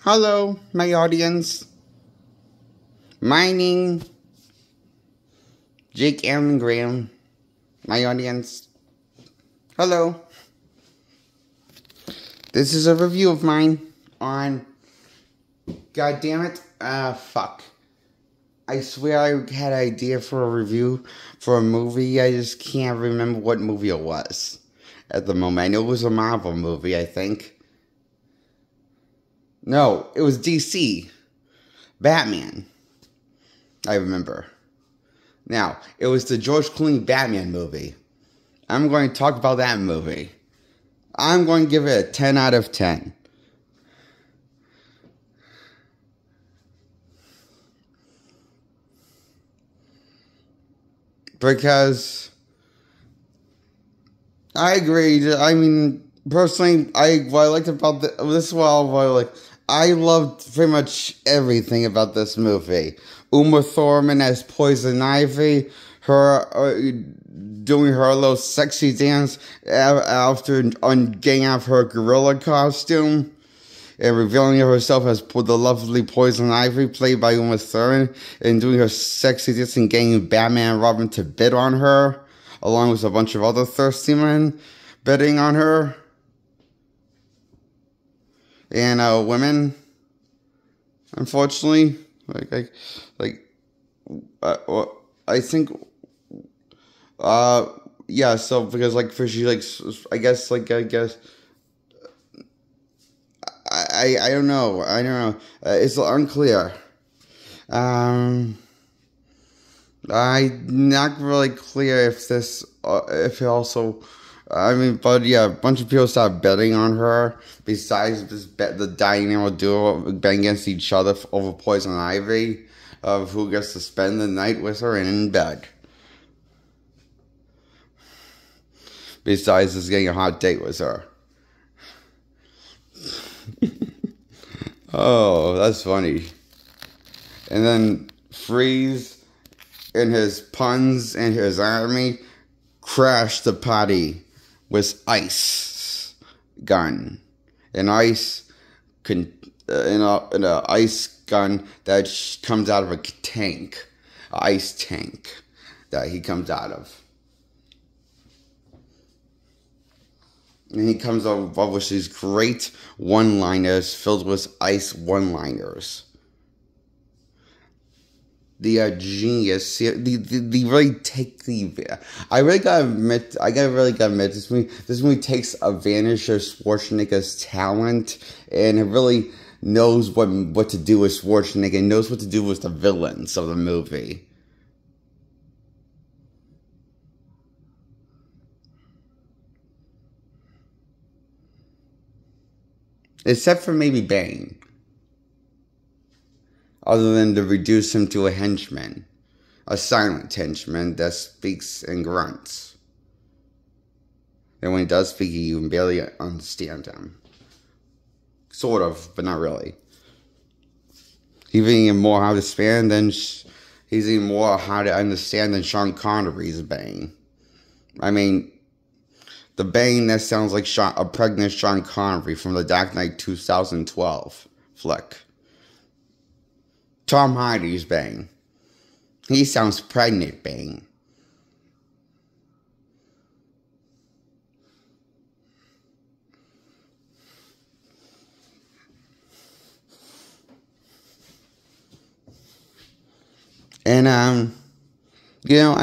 Hello, my audience. Mining Jake Allen Graham. My audience. Hello. This is a review of mine on. God damn it. Fuck. I swear I had an idea for a review for a movie. I just can't remember what movie it was at the moment. I know it was a Marvel movie, I think. No, it was DC. Batman. I remember. Now, it was the George Clooney Batman movie. I'm going to talk about that movie. I'm going to give it a 10 out of 10. Because I agree. I mean, personally, what I liked about this, I loved pretty much everything about this movie. Uma Thurman as Poison Ivy, her doing her little sexy dance after getting out of her gorilla costume and revealing herself as the lovely Poison Ivy, played by Uma Thurman, and doing her sexy dance and getting Batman and Robin to bid on her, along with a bunch of other thirsty men bidding on her. And women, unfortunately, I think, yeah. So because for she I guess I don't know. It's unclear. I'm not really clear if if it also. I mean, but yeah, a bunch of people started betting on her. Besides this the dynamic duo betting against each other over Poison Ivy, of who gets to spend the night with her and in bed. Besides just getting a hot date with her. Oh, that's funny. And then Freeze and his puns and his army crashed the party with ice gun. An ice in a ice gun that comes out of a tank, an ice tank that he comes out of. And he comes up with these great one-liners filled with ice one-liners. The genius, the really take the. I really gotta admit, this movie takes advantage of Schwarzenegger's talent, and it really knows what to do with Schwarzenegger, and knows what to do with the villains of the movie. Except for maybe Bane. Other than to reduce him to a henchman. A silent henchman that speaks and grunts. And when he does speak, you can barely understand him. Sort of, but not really. He's even more hard to span than he's even more hard to understand than Sean Connery's Bane. I mean, the Bane that sounds like a pregnant Sean Connery from the Dark Knight 2012 flick. Tom Hardy's Bane. He sounds pregnant Bane. And I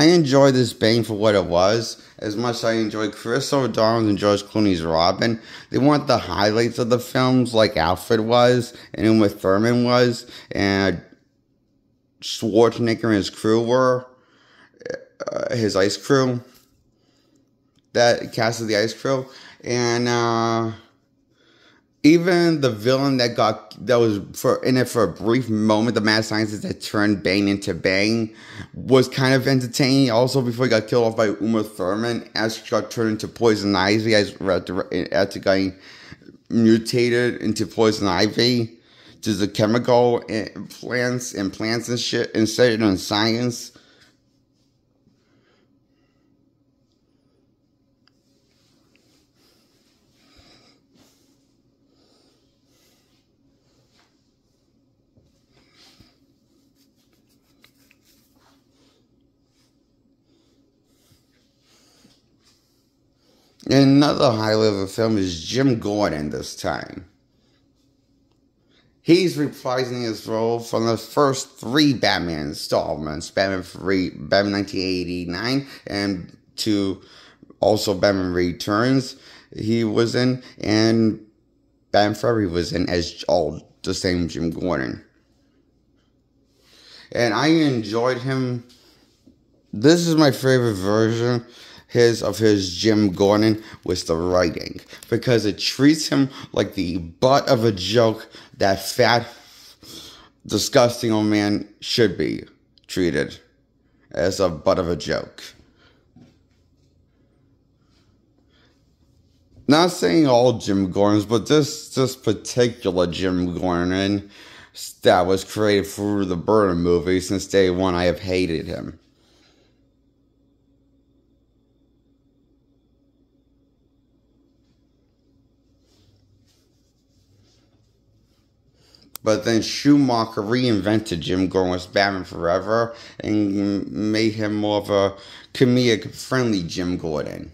enjoy this Bane for what it was, as much as I enjoy Chris O'Donnell and George Clooney's Robin. They weren't the highlights of the films like Alfred was, and Uma Thurman was, and Schwarzenegger and his crew were, his ice crew, that cast of the ice crew, and even the villain that was in it for a brief moment, the mad scientist that turned Bane into Bane, was kind of entertaining. Also, before he got killed off by Uma Thurman, as she got turned into Poison Ivy, after getting mutated into Poison Ivy, to the chemical plants and shit, instead of science. And another highlight of the film is Jim Gordon this time. He's reprising his role from the first three Batman installments, Batman 1989, and also Batman Returns he was in, and Batman Forever he was in as all the same Jim Gordon. And I enjoyed him. This is my favorite version of his Jim Gordon with the writing, because it treats him like the butt of a joke that fat, disgusting old man should be treated as a butt of a joke. Not saying all Jim Gordons, but this particular Jim Gordon that was created for the Burton movie. Since day one, I have hated him. But then Schumacher reinvented Jim Gordon with Batman Forever and made him more of a comedic-friendly Jim Gordon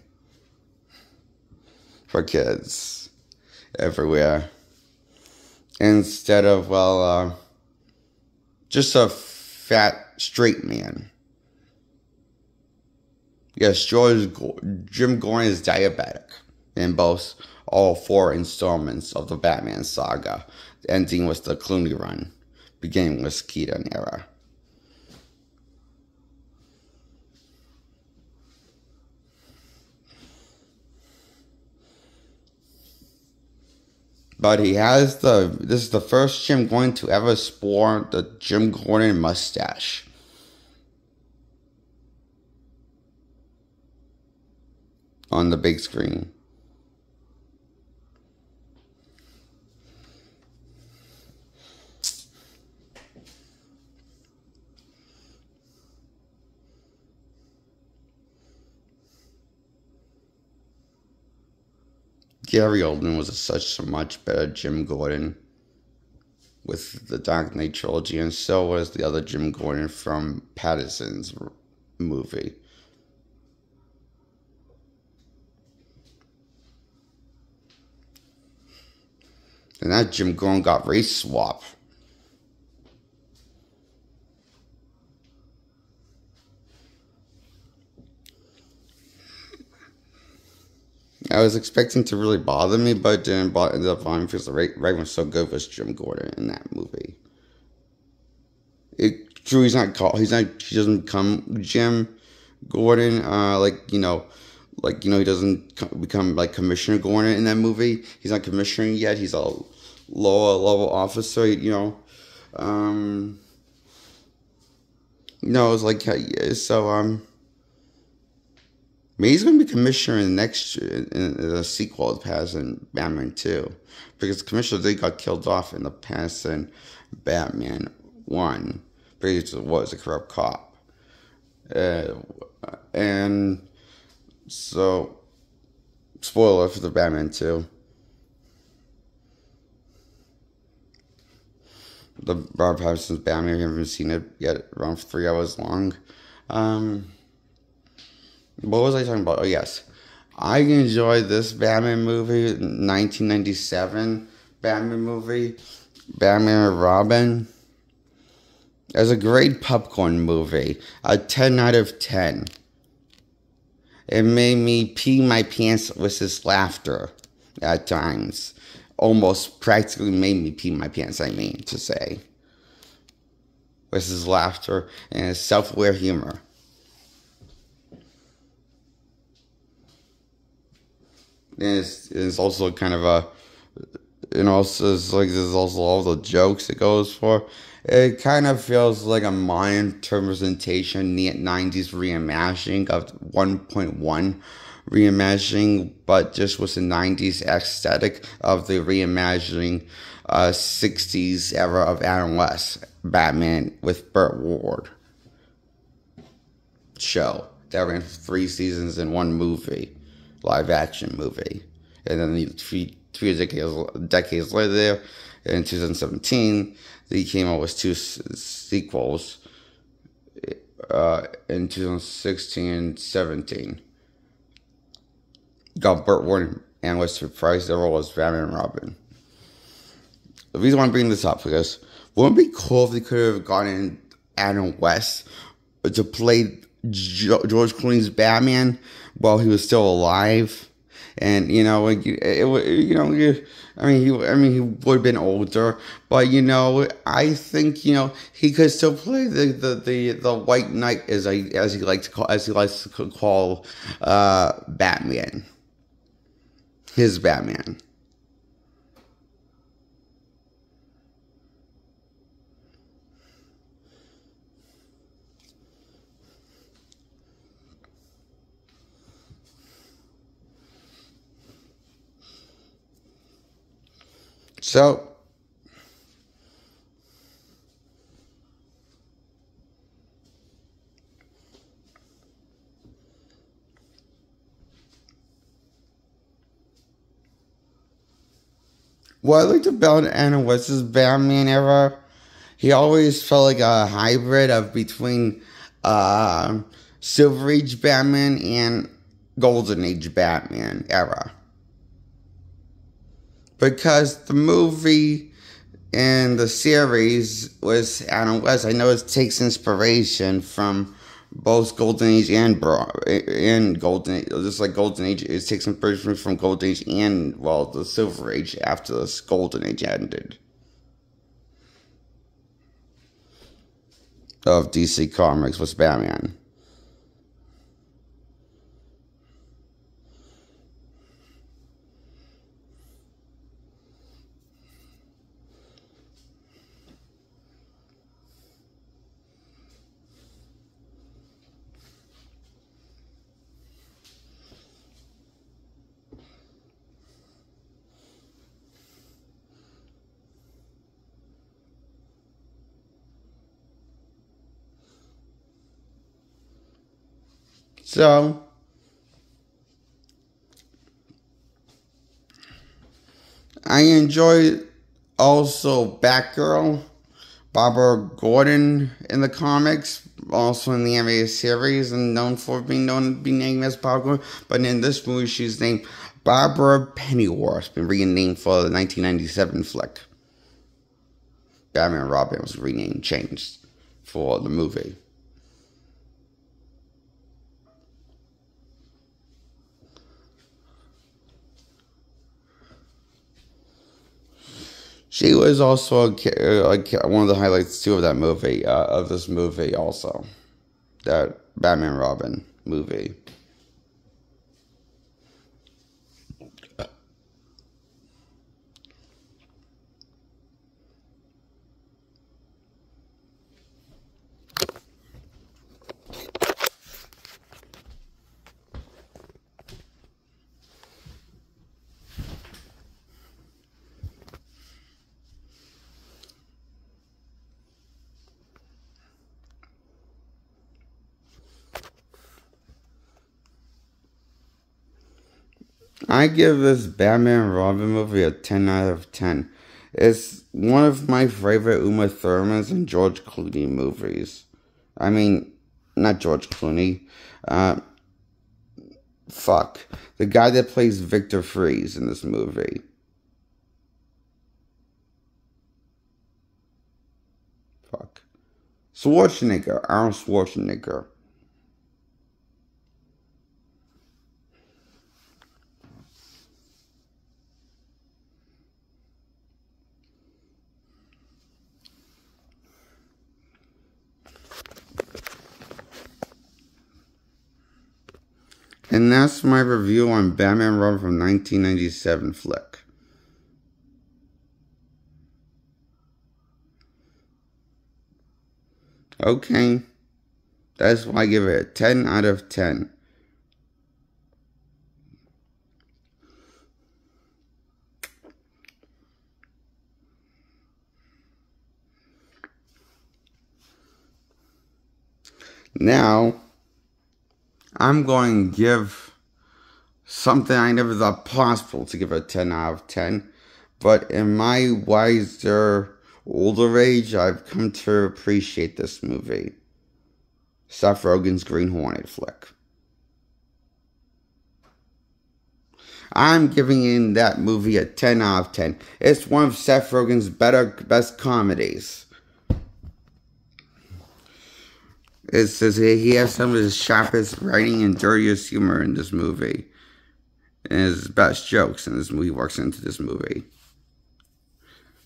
for kids everywhere. Instead of, just a fat, straight man. Yes, Jim Gordon is diabetic in all four installments of the Batman saga, ending with the Clooney run, beginning with Keaton era. But this is the first Jim Gordon to ever sport the Jim Gordon mustache. On the big screen. Gary Oldman was such a much better Jim Gordon with the Dark Knight trilogy, and so was the other Jim Gordon from Pattinson's movie. And that Jim Gordon got race swap. I was expecting to really bother me, but it didn't end up bothering me because the writing was so good with Jim Gordon in that movie. True, he doesn't become Jim Gordon, he doesn't become like Commissioner Gordon in that movie. He's not commissioner yet. He's a lower level officer, it's like, so, maybe he's going to be commissioner in the sequel of Pattinson Batman 2. Because Commissioner they got killed off in the Pattinson Batman 1. Because he was a corrupt cop. And so, spoiler for the Batman 2. The Robert Pattinson's Batman, if you haven't seen it yet, around 3 hours long. What was I talking about? Oh, yes. I enjoyed this Batman movie, 1997 Batman movie, Batman and Robin. It was a great popcorn movie, a 10 out of 10. It made me pee my pants with his laughter at times. Almost practically made me pee my pants, I mean to say. With his laughter and his self-aware humor. And it's also kind of it's like there's also all the jokes it goes for. It kind of feels like a modern representation, 90s reimagining of 1.1 reimagining, but just with the 90s aesthetic of the reimagining 60s era of Adam West Batman with Burt Ward show that ran for 3 seasons in one movie. Live action movie. And then three decades later, in 2017, they came out with 2 sequels in 2016 and 17. got Burt Ward and was surprised the role as Batman and Robin. The reason why I'm bringing this up because wouldn't it be cool if they could have gotten Adam West to play George Clooney's Batman while he was still alive, and you know, like he would have been older, but you know, I think he could still play the White Knight as he likes to call Batman, his Batman. So, what I liked about Adam West's Batman era, he always felt like a hybrid of between Silver Age Batman and Golden Age Batman era. Because the movie and the series was Adam West, I know it takes inspiration from both Golden Age and Golden Age. Just like Golden Age, it takes inspiration from Golden Age and, well, the Silver Age after this Golden Age ended of DC Comics was Batman. So, I enjoy also Batgirl, Barbara Gordon in the comics, also in the animated series, and known to be named as Barbara Gordon. But in this movie, she's named Barbara Pennyworth, been renamed for the 1997 flick. Batman and Robin was changed for the movie. She was also one of the highlights too of that movie, of this movie also, that Batman and Robin movie. I give this Batman and Robin movie a 10 out of 10. It's one of my favorite Uma Thurman's and George Clooney movies. I mean, not George Clooney. Fuck. The guy that plays Victor Freeze in this movie. Fuck. Arnold Schwarzenegger. And that's my review on Batman and Robin from 1997 flick. Okay. That's why I give it a 10 out of 10. Now, I'm going to give something I never thought possible to give a 10 out of 10. But in my wiser, older age, I've come to appreciate this movie. Seth Rogen's Green Hornet flick. I'm giving that movie a 10 out of 10. It's one of Seth Rogen's best comedies. It says he has some of his sharpest writing and dirtiest humor in this movie. And his best jokes in this movie works into this movie.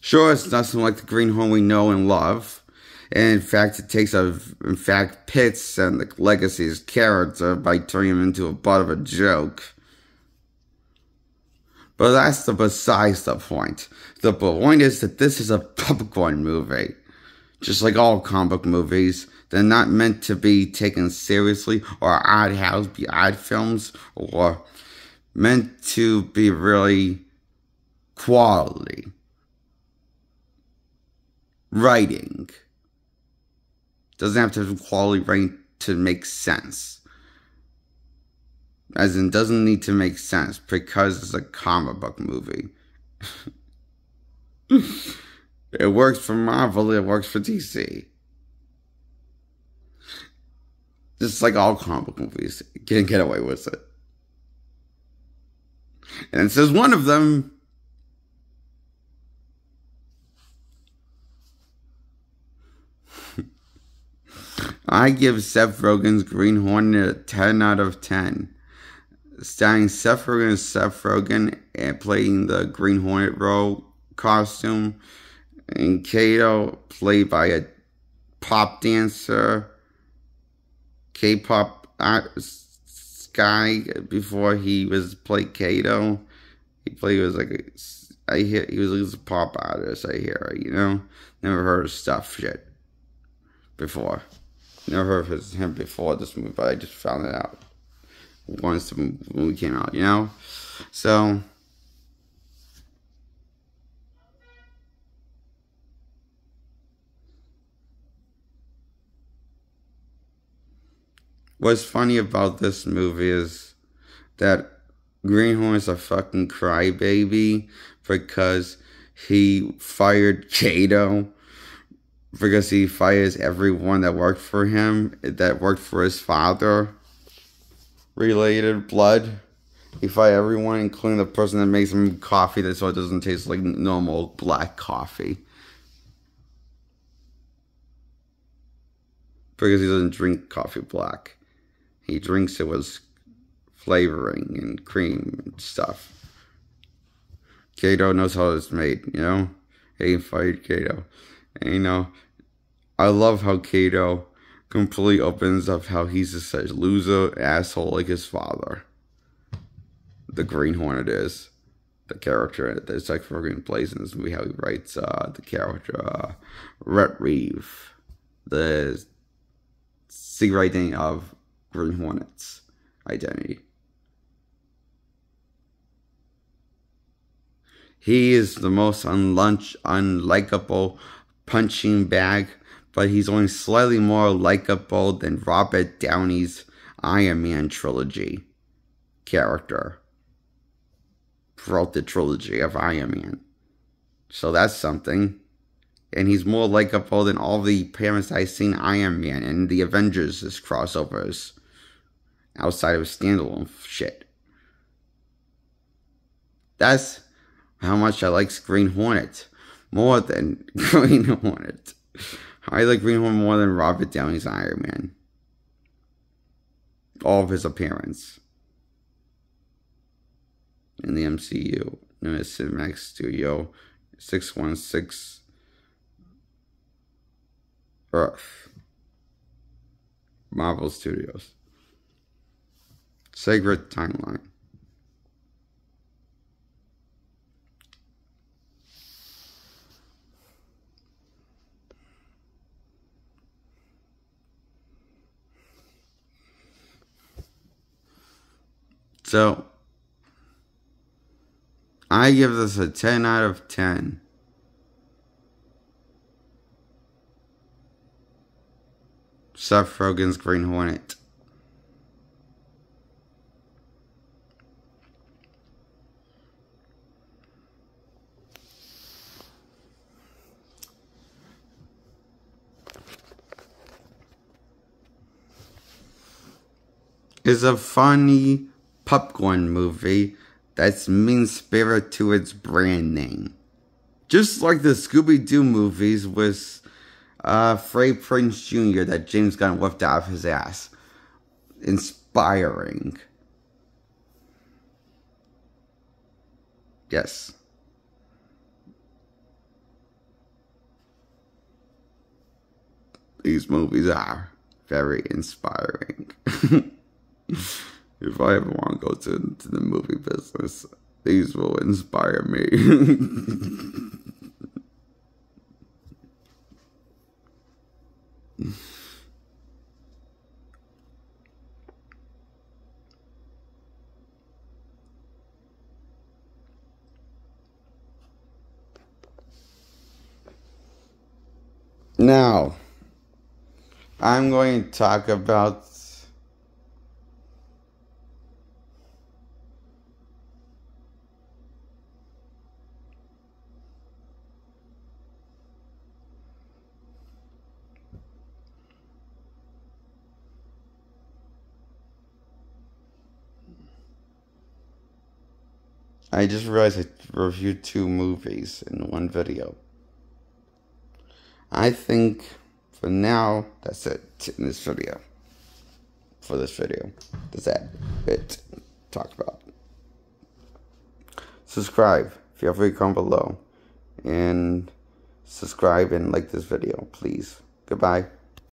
Sure, it's nothing like the Green Hornet we know and love. And in fact, Pitts and the Legacy's character by turning him into a butt of a joke. But that's besides the point. The point is that this is a popcorn movie. Just like all comic book movies, they're not meant to be taken seriously or odd films, or meant to be really quality writing. Doesn't have to have quality writing to make sense. As in, doesn't need to make sense because it's a comic book movie. It works for Marvel, it works for DC. Just like all comic book movies, you can't get away with it. And it says one of them. I give Seth Rogen's Green Hornet a 10 out of 10. Starring Seth Rogen and playing the Green Hornet role costume. And Kato, played by a pop dancer, K-pop guy before he was played Kato. He was a pop artist, I hear, you know? Never heard of shit before. Never heard of him before this movie, but I just found it out once the movie came out, you know? So, what's funny about this movie is that Green Hornet's a fucking crybaby because he fired Kato. Because he fires everyone that worked for him, that worked for his father. Related blood. He fired everyone, including the person that makes him coffee so it doesn't taste like normal black coffee. Because he doesn't drink coffee black. He drinks it with flavoring and cream and stuff. Kato knows how it's made, you know? He fired Kato. And, you know, I love how Kato completely opens up how he's just such a loser, asshole like his father. The Green Hornet is. The character that Seth Rogen plays in this movie, how he writes the character, Rhett Reeve. The secret writing of Green Hornet's identity. He is the most unlikable punching bag, but he's only slightly more likable than Robert Downey's Iron Man trilogy character. Wrote the trilogy of Iron Man. So that's something. And he's more likable than all the parents I've seen Iron Man and the Avengers' crossovers. Outside of standalone shit. That's how much I like Green Hornet. More than Green Hornet. I like Green Hornet more than Robert Downey's Iron Man. All of his appearance. In the MCU. In the Cinemax Studio. 616 Earth. Marvel Studios. Sacred Timeline. So, I give this a 10 out of 10. Seth Rogen's Green Hornet. Is a funny popcorn movie That's mean spirit to its brand name. Just like the Scooby-Doo movies with Freddie Prinze Jr. that James Gunn whipped out of his ass. Inspiring. Yes. These movies are very inspiring. If I ever want to go to the movie business, these will inspire me. Now, I'm going to talk about I just realized I reviewed 2 movies in one video. I think for now, that's it in this video. For this video. That's it. Talk about. Subscribe. Feel free to comment below. And subscribe and like this video, please. Goodbye.